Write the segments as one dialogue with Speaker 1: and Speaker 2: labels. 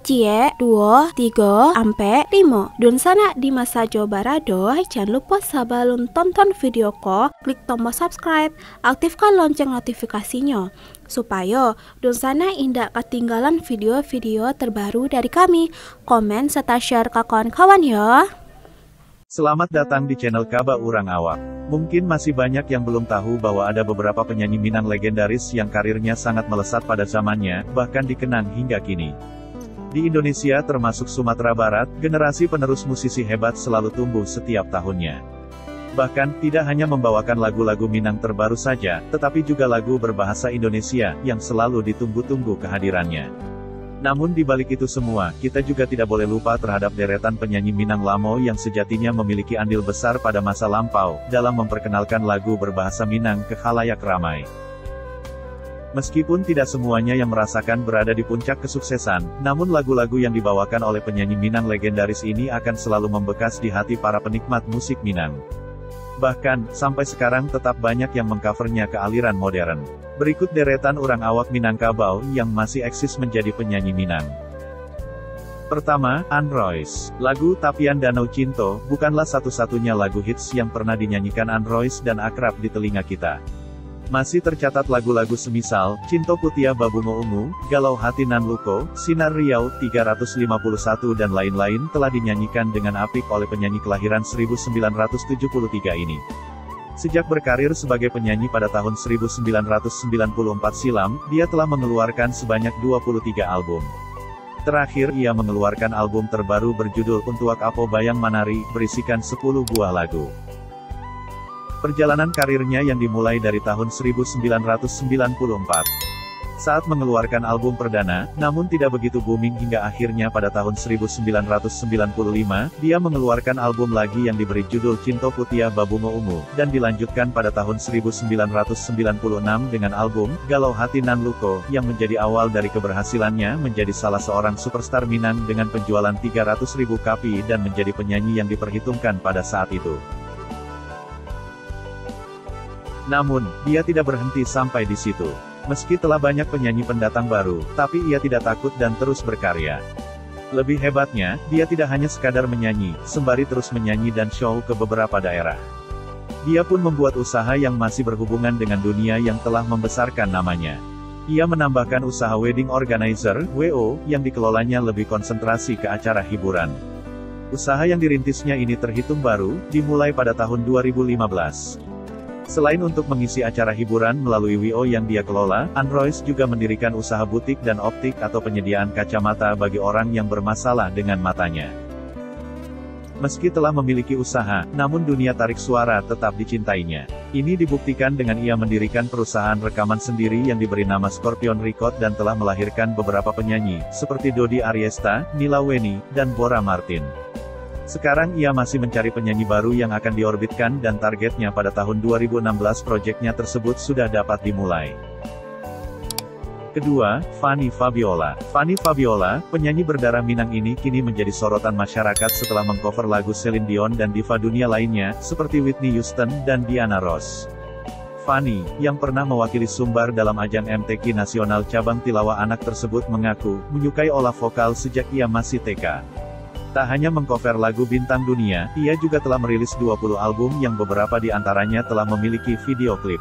Speaker 1: cie, 2, 3, ampe 5. Dun sana di masa Jawa Barado, jangan lupa sebelum tonton video ko, klik tombol subscribe, aktifkan lonceng notifikasinya, supaya dun sana indak ketinggalan video-video terbaru dari kami. Komen serta share ke kawan-kawan ya.
Speaker 2: Selamat datang di channel Kaba Urang Awak. Mungkin masih banyak yang belum tahu bahwa ada beberapa penyanyi Minang legendaris yang karirnya sangat melesat pada zamannya, bahkan dikenang hingga kini. Di Indonesia termasuk Sumatera Barat, generasi penerus musisi hebat selalu tumbuh setiap tahunnya. Bahkan, tidak hanya membawakan lagu-lagu Minang terbaru saja, tetapi juga lagu berbahasa Indonesia, yang selalu ditunggu-tunggu kehadirannya. Namun di balik itu semua, kita juga tidak boleh lupa terhadap deretan penyanyi Minang Lamo yang sejatinya memiliki andil besar pada masa lampau, dalam memperkenalkan lagu berbahasa Minang ke khalayak ramai. Meskipun tidak semuanya yang merasakan berada di puncak kesuksesan, namun lagu-lagu yang dibawakan oleh penyanyi Minang legendaris ini akan selalu membekas di hati para penikmat musik Minang. Bahkan, sampai sekarang tetap banyak yang mengcovernya ke aliran modern. Berikut deretan urang awak Minangkabau yang masih eksis menjadi penyanyi Minang. Pertama, Ann Royce. Lagu Tapian Danau Cinto bukanlah satu-satunya lagu hits yang pernah dinyanyikan Ann Royce dan akrab di telinga kita. Masih tercatat lagu-lagu semisal, Cinto Putia Babungo Ungu, Galau Hati Nan Luko, Sinar Riau 351 dan lain-lain telah dinyanyikan dengan apik oleh penyanyi kelahiran 1973 ini. Sejak berkarir sebagai penyanyi pada tahun 1994 silam, dia telah mengeluarkan sebanyak 23 album. Terakhir ia mengeluarkan album terbaru berjudul Untuak Apo Bayang Manari, berisikan 10 buah lagu. Perjalanan karirnya yang dimulai dari tahun 1994. Saat mengeluarkan album perdana, namun tidak begitu booming hingga akhirnya pada tahun 1995, dia mengeluarkan album lagi yang diberi judul Cinto Putia Babungo Ungu, dan dilanjutkan pada tahun 1996 dengan album Galau Hati Nan Luko, yang menjadi awal dari keberhasilannya menjadi salah seorang superstar Minang dengan penjualan 300.000 kapi dan menjadi penyanyi yang diperhitungkan pada saat itu. Namun, dia tidak berhenti sampai di situ. Meski telah banyak penyanyi pendatang baru, tapi ia tidak takut dan terus berkarya. Lebih hebatnya, dia tidak hanya sekadar menyanyi, sembari terus menyanyi dan show ke beberapa daerah. Dia pun membuat usaha yang masih berhubungan dengan dunia yang telah membesarkan namanya. Ia menambahkan usaha wedding organizer, WO, yang dikelolanya lebih konsentrasi ke acara hiburan. Usaha yang dirintisnya ini terhitung baru, dimulai pada tahun 2015. Selain untuk mengisi acara hiburan melalui WO yang dia kelola, Ann Royce juga mendirikan usaha butik dan optik atau penyediaan kacamata bagi orang yang bermasalah dengan matanya. Meski telah memiliki usaha, namun dunia tarik suara tetap dicintainya. Ini dibuktikan dengan ia mendirikan perusahaan rekaman sendiri yang diberi nama Scorpion Record dan telah melahirkan beberapa penyanyi, seperti Dodi Ariesta, Nila Weni, dan Bora Martin. Sekarang ia masih mencari penyanyi baru yang akan diorbitkan dan targetnya pada tahun 2016 proyeknya tersebut sudah dapat dimulai. Kedua, Fanny Fabiola. Fanny Fabiola, penyanyi berdarah Minang ini kini menjadi sorotan masyarakat setelah mengcover lagu Celine Dion dan diva dunia lainnya, seperti Whitney Houston dan Diana Ross. Fanny, yang pernah mewakili Sumbar dalam ajang MTQ Nasional cabang Tilawa Anak tersebut mengaku, menyukai olah vokal sejak ia masih TK. Tak hanya mengcover lagu bintang dunia, ia juga telah merilis 20 album yang beberapa di antaranya telah memiliki video klip.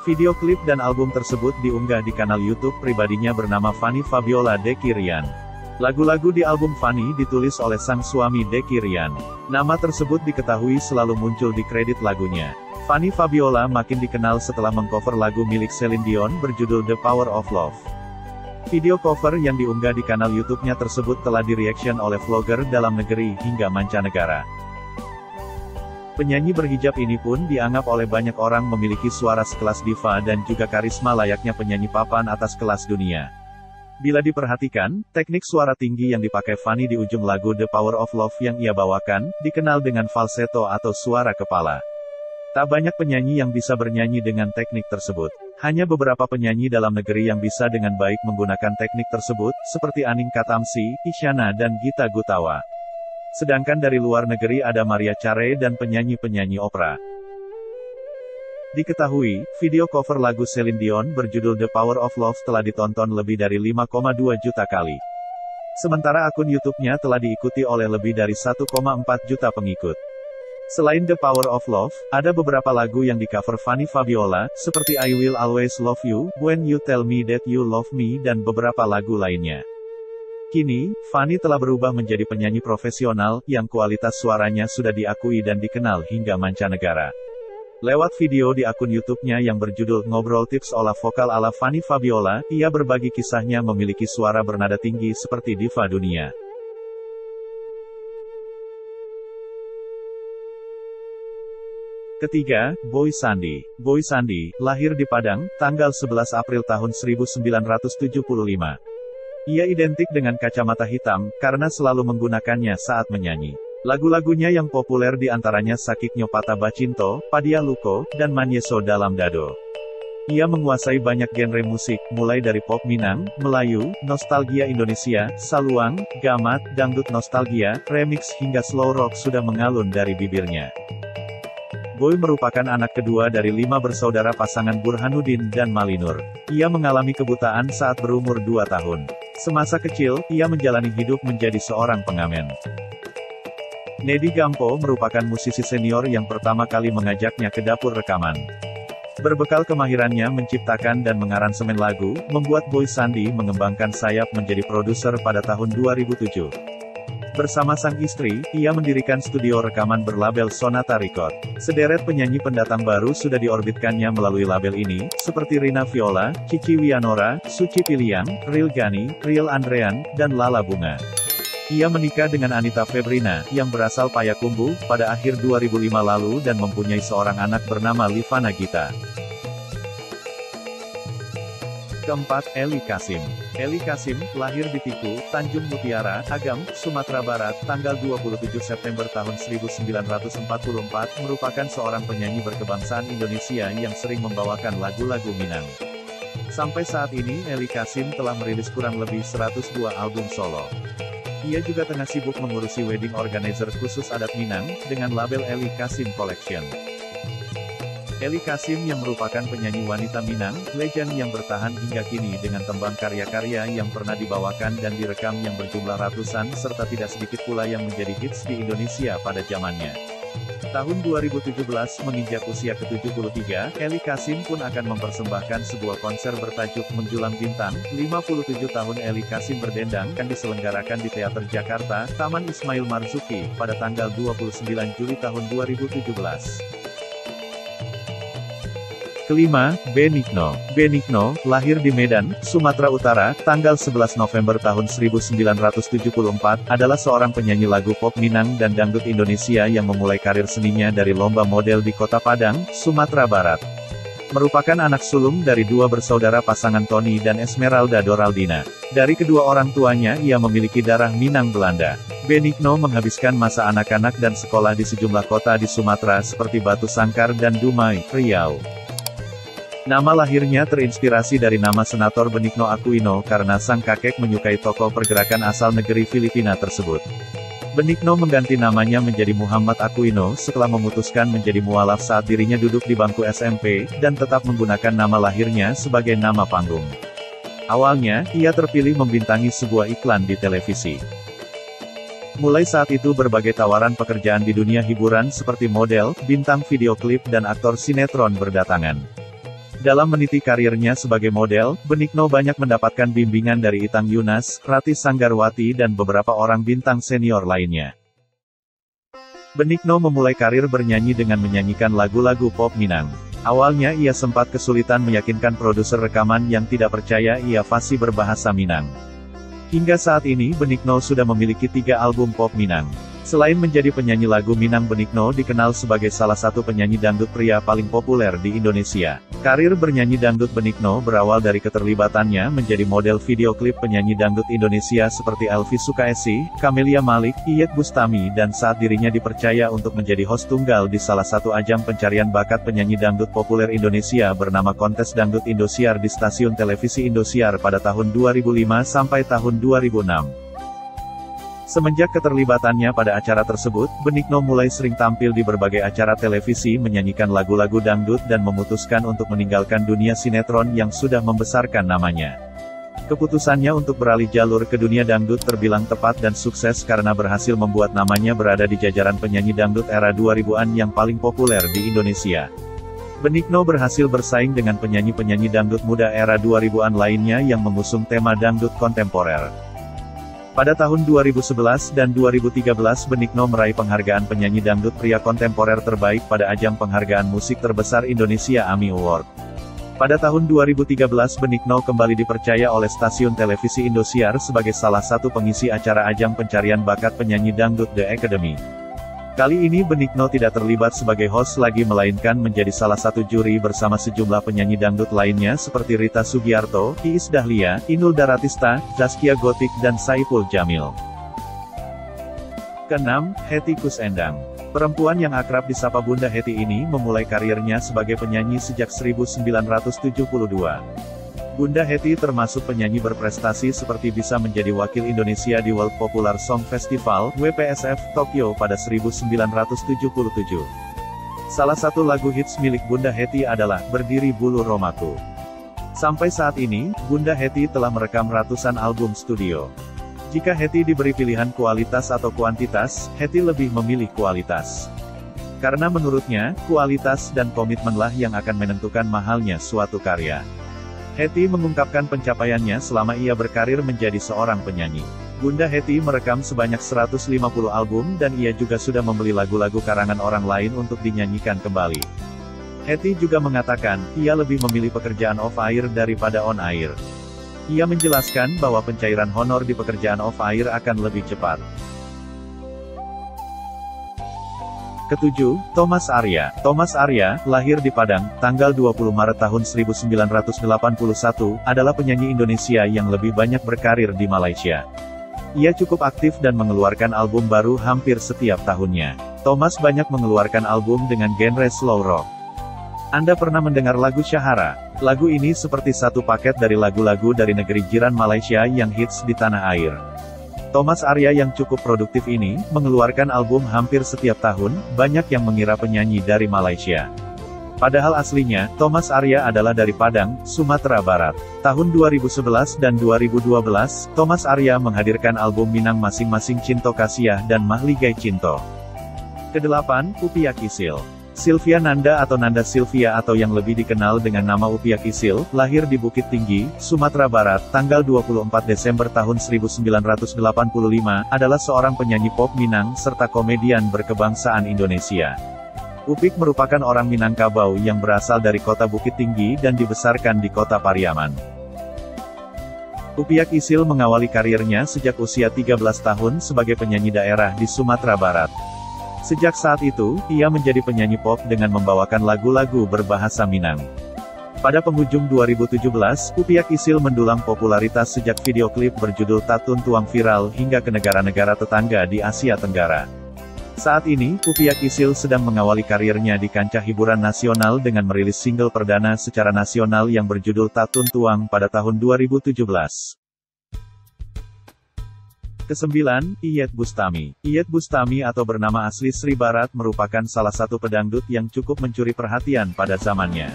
Speaker 2: Video klip dan album tersebut diunggah di kanal YouTube pribadinya bernama Fanny Fabiola Deki Rian. Lagu-lagu di album Fanny ditulis oleh sang suami Deki Rian. Nama tersebut diketahui selalu muncul di kredit lagunya. Fanny Fabiola makin dikenal setelah mengcover lagu milik Celine Dion berjudul The Power of Love. Video cover yang diunggah di kanal YouTube-nya tersebut telah direaction oleh vlogger dalam negeri hingga mancanegara. Penyanyi berhijab ini pun dianggap oleh banyak orang memiliki suara sekelas diva dan juga karisma layaknya penyanyi papan atas kelas dunia. Bila diperhatikan, teknik suara tinggi yang dipakai Fanny di ujung lagu The Power of Love yang ia bawakan, dikenal dengan falsetto atau suara kepala. Tak banyak penyanyi yang bisa bernyanyi dengan teknik tersebut. Hanya beberapa penyanyi dalam negeri yang bisa dengan baik menggunakan teknik tersebut, seperti Aning Katamsi, Isyana dan Gita Gutawa. Sedangkan dari luar negeri ada Maria Carey dan penyanyi-penyanyi opera. Diketahui, video cover lagu Celine Dion berjudul The Power of Love telah ditonton lebih dari 5,2 juta kali. Sementara akun YouTube-nya telah diikuti oleh lebih dari 1,4 juta pengikut. Selain The Power of Love, ada beberapa lagu yang di-cover Fanny Fabiola, seperti I Will Always Love You, When You Tell Me That You Love Me dan beberapa lagu lainnya. Kini, Fanny telah berubah menjadi penyanyi profesional, yang kualitas suaranya sudah diakui dan dikenal hingga mancanegara. Lewat video di akun YouTube-nya yang berjudul Ngobrol Tips Olah Vokal ala Fanny Fabiola, ia berbagi kisahnya memiliki suara bernada tinggi seperti diva dunia. Ketiga, Boy Sandi. Boy Sandi, lahir di Padang, tanggal 11 April tahun 1975. Ia identik dengan kacamata hitam, karena selalu menggunakannya saat menyanyi. Lagu-lagunya yang populer diantaranya Sakiknyo Pata Bacinto, Padia Luko, dan Manyeso Dalam Dado. Ia menguasai banyak genre musik, mulai dari pop Minang, Melayu, nostalgia Indonesia, saluang, gamat, dangdut nostalgia, remix hingga slow rock sudah mengalun dari bibirnya. Boy merupakan anak kedua dari 5 bersaudara pasangan Burhanuddin dan Malinur. Ia mengalami kebutaan saat berumur 2 tahun. Semasa kecil, ia menjalani hidup menjadi seorang pengamen. Nedi Gampo merupakan musisi senior yang pertama kali mengajaknya ke dapur rekaman. Berbekal kemahirannya menciptakan dan mengaransemen lagu, membuat Boy Sandi mengembangkan sayap menjadi produser pada tahun 2007. Bersama sang istri, ia mendirikan studio rekaman berlabel Sonata Record. Sederet penyanyi pendatang baru sudah diorbitkannya melalui label ini, seperti Rina Viola, Cici Wianora, Suci Piliang, Ril Gani, Riel Andrean, dan Lala Bunga. Ia menikah dengan Anita Febrina, yang berasal Payakumbuh, pada akhir 2005 lalu dan mempunyai seorang anak bernama Livana Gita. Keempat, Eli Kasim. Eli Kasim, lahir di Tiku, Tanjung Mutiara, Agam, Sumatera Barat, tanggal 27 September tahun 1944, merupakan seorang penyanyi berkebangsaan Indonesia yang sering membawakan lagu-lagu Minang. Sampai saat ini, Eli Kasim telah merilis kurang lebih 100 buah album solo. Ia juga tengah sibuk mengurusi wedding organizer khusus adat Minang, dengan label Eli Kasim Collection. Eli Kasim yang merupakan penyanyi wanita Minang, legend yang bertahan hingga kini dengan tembang karya-karya yang pernah dibawakan dan direkam yang berjumlah ratusan, serta tidak sedikit pula yang menjadi hits di Indonesia pada zamannya. Tahun 2017 menginjak usia ke-73, Eli Kasim pun akan mempersembahkan sebuah konser bertajuk Menjulang Bintang, 57 tahun Eli Kasim berdendang, akan diselenggarakan di Teater Jakarta, Taman Ismail Marzuki, pada tanggal 29 Juli tahun 2017. Kelima, Benigno. Benigno, lahir di Medan, Sumatera Utara, tanggal 11 November tahun 1974, adalah seorang penyanyi lagu pop Minang dan dangdut Indonesia yang memulai karir seninya dari lomba model di Kota Padang, Sumatera Barat. Merupakan anak sulung dari 2 bersaudara pasangan Tony dan Esmeralda Doraldina. Dari kedua orang tuanya ia memiliki darah Minang Belanda. Benigno menghabiskan masa anak-anak dan sekolah di sejumlah kota di Sumatera seperti Batu Sangkar dan Dumai, Riau. Nama lahirnya terinspirasi dari nama Senator Benigno Aquino karena sang kakek menyukai tokoh pergerakan asal negeri Filipina tersebut. Benigno mengganti namanya menjadi Muhammad Aquino setelah memutuskan menjadi mualaf saat dirinya duduk di bangku SMP, dan tetap menggunakan nama lahirnya sebagai nama panggung. Awalnya, ia terpilih membintangi sebuah iklan di televisi. Mulai saat itu berbagai tawaran pekerjaan di dunia hiburan seperti model, bintang video klip dan aktor sinetron berdatangan. Dalam meniti karirnya sebagai model, Benigno banyak mendapatkan bimbingan dari Itang Yunas, Rati Sanggarwati dan beberapa orang bintang senior lainnya. Benigno memulai karir bernyanyi dengan menyanyikan lagu-lagu pop Minang. Awalnya ia sempat kesulitan meyakinkan produser rekaman yang tidak percaya ia fasih berbahasa Minang. Hingga saat ini Benigno sudah memiliki 3 album pop Minang. Selain menjadi penyanyi lagu Minang, Benigno dikenal sebagai salah satu penyanyi dangdut pria paling populer di Indonesia. Karir bernyanyi dangdut Benigno berawal dari keterlibatannya menjadi model video klip penyanyi dangdut Indonesia seperti Elvi Sukaesi, Camelia Malik, Iyeth Bustami dan saat dirinya dipercaya untuk menjadi host tunggal di salah satu ajang pencarian bakat penyanyi dangdut populer Indonesia bernama Kontes Dangdut Indosiar di stasiun televisi Indosiar pada tahun 2005 sampai tahun 2006. Semenjak keterlibatannya pada acara tersebut, Benigno mulai sering tampil di berbagai acara televisi menyanyikan lagu-lagu dangdut dan memutuskan untuk meninggalkan dunia sinetron yang sudah membesarkan namanya. Keputusannya untuk beralih jalur ke dunia dangdut terbilang tepat dan sukses karena berhasil membuat namanya berada di jajaran penyanyi dangdut era 2000-an yang paling populer di Indonesia. Benigno berhasil bersaing dengan penyanyi-penyanyi dangdut muda era 2000-an lainnya yang mengusung tema dangdut kontemporer. Pada tahun 2011 dan 2013 Benigno meraih penghargaan penyanyi dangdut pria kontemporer terbaik pada ajang penghargaan musik terbesar Indonesia AMI Award. Pada tahun 2013 Benigno kembali dipercaya oleh stasiun televisi Indosiar sebagai salah satu pengisi acara ajang pencarian bakat penyanyi dangdut The Academy. Kali ini Benigno tidak terlibat sebagai host lagi melainkan menjadi salah satu juri bersama sejumlah penyanyi dangdut lainnya seperti Rita Sugiarto, Iis Dahlia, Inul Daratista, Zaskia Gotik dan Saipul Jamil. Keenam, Hetty Koes Endang. Perempuan yang akrab disapa Bunda Hetty ini memulai karirnya sebagai penyanyi sejak 1972. Bunda Hetty termasuk penyanyi berprestasi seperti bisa menjadi wakil Indonesia di World Popular Song Festival, WPSF, Tokyo pada 1977. Salah satu lagu hits milik Bunda Hetty adalah Berdiri Bulu Romaku. Sampai saat ini, Bunda Hetty telah merekam ratusan album studio. Jika Hetty diberi pilihan kualitas atau kuantitas, Hetty lebih memilih kualitas. Karena menurutnya, kualitas dan komitmenlah yang akan menentukan mahalnya suatu karya. Hetty mengungkapkan pencapaiannya selama ia berkarir menjadi seorang penyanyi. Bunda Hetty merekam sebanyak 150 album dan ia juga sudah membeli lagu-lagu karangan orang lain untuk dinyanyikan kembali. Hetty juga mengatakan, ia lebih memilih pekerjaan off-air daripada on-air. Ia menjelaskan bahwa pencairan honor di pekerjaan off-air akan lebih cepat. Ketujuh, Thomas Arya. Thomas Arya, lahir di Padang, tanggal 20 Maret tahun 1981, adalah penyanyi Indonesia yang lebih banyak berkarir di Malaysia. Ia cukup aktif dan mengeluarkan album baru hampir setiap tahunnya. Thomas banyak mengeluarkan album dengan genre slow rock. Anda pernah mendengar lagu Syahara? Lagu ini seperti satu paket dari lagu-lagu dari negeri jiran Malaysia yang hits di tanah air. Thomas Arya yang cukup produktif ini, mengeluarkan album hampir setiap tahun, banyak yang mengira penyanyi dari Malaysia. Padahal aslinya, Thomas Arya adalah dari Padang, Sumatera Barat. Tahun 2011 dan 2012, Thomas Arya menghadirkan album Minang masing-masing Cinto Kasiah dan Mahligai Cinto. Kedelapan, Upia Kisil. Sylvia Nanda atau Nanda Sylvia atau yang lebih dikenal dengan nama Upia Kisil, lahir di Bukit Tinggi, Sumatera Barat, tanggal 24 Desember tahun 1985, adalah seorang penyanyi pop Minang serta komedian berkebangsaan Indonesia. Upik merupakan orang Minangkabau yang berasal dari kota Bukit Tinggi dan dibesarkan di kota Pariaman. Upia Kisil mengawali karirnya sejak usia 13 tahun sebagai penyanyi daerah di Sumatera Barat. Sejak saat itu, ia menjadi penyanyi pop dengan membawakan lagu-lagu berbahasa Minang. Pada penghujung 2017, Upia Kisil mendulang popularitas sejak video klip berjudul Tatun Tuang viral hingga ke negara-negara tetangga di Asia Tenggara. Saat ini, Upia Kisil sedang mengawali karirnya di kancah hiburan nasional dengan merilis single perdana secara nasional yang berjudul Tatun Tuang pada tahun 2017. Kesembilan, Iyeth Bustami. Iyeth Bustami atau bernama asli Sri Barat merupakan salah satu pedangdut yang cukup mencuri perhatian pada zamannya.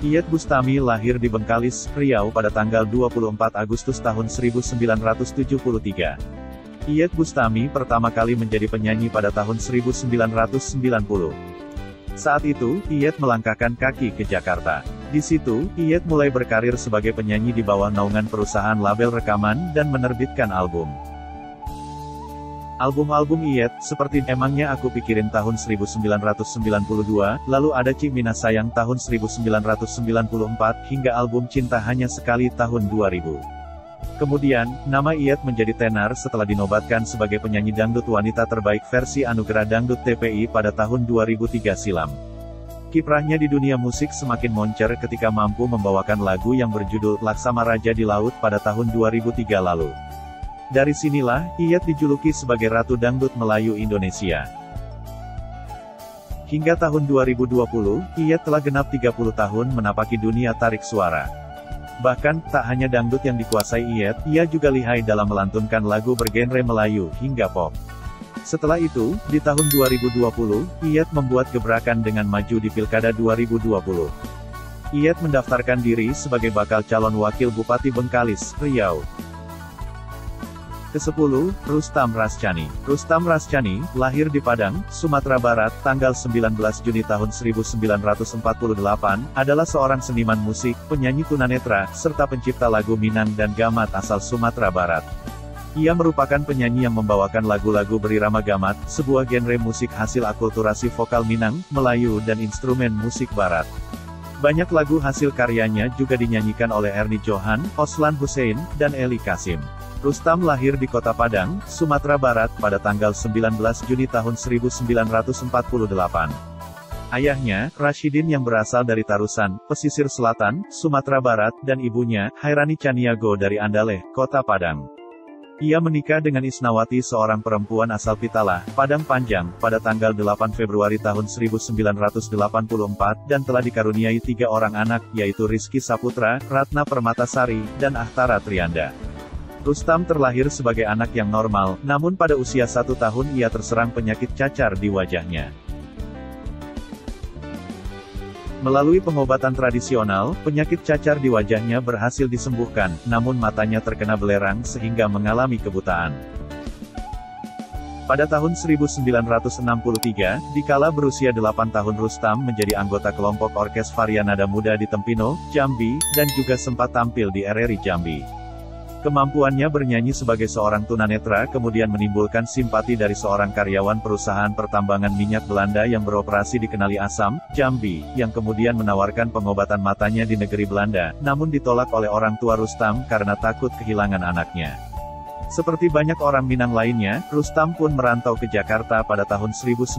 Speaker 2: Iyeth Bustami lahir di Bengkalis, Riau pada tanggal 24 Agustus tahun 1973. Iyeth Bustami pertama kali menjadi penyanyi pada tahun 1990. Saat itu, Iyeth melangkahkan kaki ke Jakarta. Di situ, Iyeth mulai berkarir sebagai penyanyi di bawah naungan perusahaan label rekaman dan menerbitkan album. Album-album Iyeth, seperti Emangnya Aku Pikirin tahun 1992, lalu ada Cik Mina Sayang tahun 1994, hingga album Cinta Hanya Sekali tahun 2000. Kemudian, nama Iyeth menjadi tenar setelah dinobatkan sebagai penyanyi dangdut wanita terbaik versi Anugerah Dangdut TPI pada tahun 2003 silam. Kiprahnya di dunia musik semakin moncer ketika mampu membawakan lagu yang berjudul Laksama Raja di Laut pada tahun 2003 lalu. Dari sinilah, Iyeth dijuluki sebagai Ratu Dangdut Melayu Indonesia. Hingga tahun 2020, Iyeth telah genap 30 tahun menapaki dunia tarik suara. Bahkan, tak hanya dangdut yang dikuasai Iyeth, ia juga lihai dalam melantunkan lagu bergenre Melayu hingga pop. Setelah itu, di tahun 2020, Iyeth membuat gebrakan dengan maju di Pilkada 2020. Iyet mendaftarkan diri sebagai bakal calon wakil Bupati Bengkalis, Riau. Ke-10, Rustam Rascani. Rustam Rascani, lahir di Padang, Sumatera Barat, tanggal 19 Juni tahun 1948, adalah seorang seniman musik, penyanyi tunanetra, serta pencipta lagu Minang dan Gamat asal Sumatera Barat. Ia merupakan penyanyi yang membawakan lagu-lagu berirama gamat, sebuah genre musik hasil akulturasi vokal Minang, Melayu dan instrumen musik Barat. Banyak lagu hasil karyanya juga dinyanyikan oleh Ernie Johan, Oslan Hussein, dan Eli Kasim. Rustam lahir di Kota Padang, Sumatera Barat, pada tanggal 19 Juni tahun 1948. Ayahnya, Rashidin yang berasal dari Tarusan, pesisir selatan, Sumatera Barat, dan ibunya, Hairani Caniago dari Andaleh, Kota Padang. Ia menikah dengan Isnawati seorang perempuan asal Pitalah, Padang Panjang, pada tanggal 8 Februari tahun 1984, dan telah dikaruniai 3 orang anak, yaitu Rizky Saputra, Ratna Permatasari, dan Ahtara Trianda. Rustam terlahir sebagai anak yang normal, namun pada usia 1 tahun ia terserang penyakit cacar di wajahnya. Melalui pengobatan tradisional, penyakit cacar di wajahnya berhasil disembuhkan, namun matanya terkena belerang sehingga mengalami kebutaan. Pada tahun 1963, dikala berusia 8 tahun Rustam menjadi anggota kelompok orkes Varia Nada Muda di Tempino, Jambi, dan juga sempat tampil di RRI Jambi. Kemampuannya bernyanyi sebagai seorang tunanetra kemudian menimbulkan simpati dari seorang karyawan perusahaan pertambangan minyak Belanda yang beroperasi di Kenali Asam, Jambi, yang kemudian menawarkan pengobatan matanya di negeri Belanda, namun ditolak oleh orang tua Rustam karena takut kehilangan anaknya. Seperti banyak orang Minang lainnya, Rustam pun merantau ke Jakarta pada tahun 1969.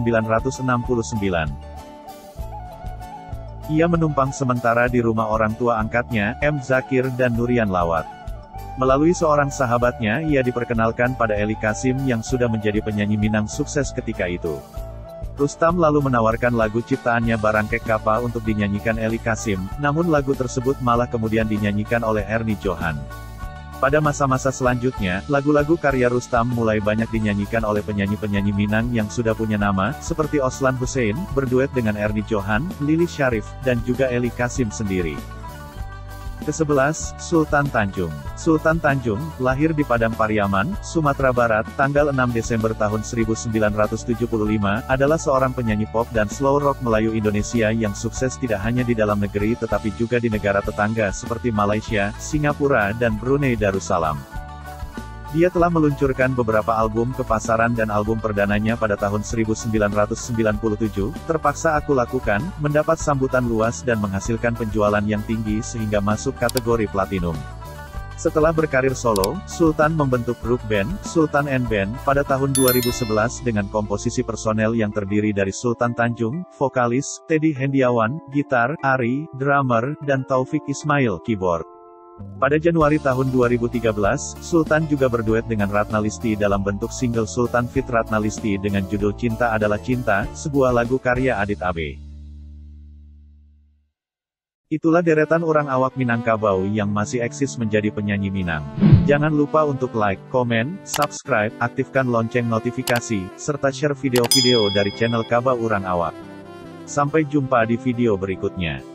Speaker 2: Ia menumpang sementara di rumah orang tua angkatnya, M. Zakir dan Nurian Lawat. Melalui seorang sahabatnya ia diperkenalkan pada Eli Kasim yang sudah menjadi penyanyi Minang sukses ketika itu. Rustam lalu menawarkan lagu ciptaannya Barangkek Kapa untuk dinyanyikan Eli Kasim, namun lagu tersebut malah kemudian dinyanyikan oleh Ernie Johan. Pada masa-masa selanjutnya, lagu-lagu karya Rustam mulai banyak dinyanyikan oleh penyanyi-penyanyi Minang yang sudah punya nama, seperti Oslan Hussein, berduet dengan Ernie Johan, Lili Syarif, dan juga Eli Kasim sendiri. Ke-11, Sultan Tanjung. Sultan Tanjung, lahir di Padang Pariaman, Sumatera Barat, tanggal 6 Desember tahun 1975, adalah seorang penyanyi pop dan slow rock Melayu Indonesia yang sukses tidak hanya di dalam negeri tetapi juga di negara tetangga seperti Malaysia, Singapura, dan Brunei Darussalam. Dia telah meluncurkan beberapa album ke pasaran dan album perdananya pada tahun 1997, Terpaksa Aku Lakukan, mendapat sambutan luas dan menghasilkan penjualan yang tinggi sehingga masuk kategori platinum. Setelah berkarir solo, Sultan membentuk grup band, Sultan and Band, pada tahun 2011 dengan komposisi personel yang terdiri dari Sultan Tanjung, vokalis, Teddy Hendiawan, gitar, Ari, drummer, dan Taufik Ismail, keyboard. Pada Januari tahun 2013, Sultan juga berduet dengan Ratna Listi dalam bentuk single Sultan Fit Ratna Listi dengan judul Cinta Adalah Cinta, sebuah lagu karya Adit Abe. Itulah deretan orang awak Minangkabau yang masih eksis menjadi penyanyi Minang. Jangan lupa untuk like, komen, subscribe, aktifkan lonceng notifikasi, serta share video-video dari channel Kaba Urang Awak. Sampai jumpa di video berikutnya.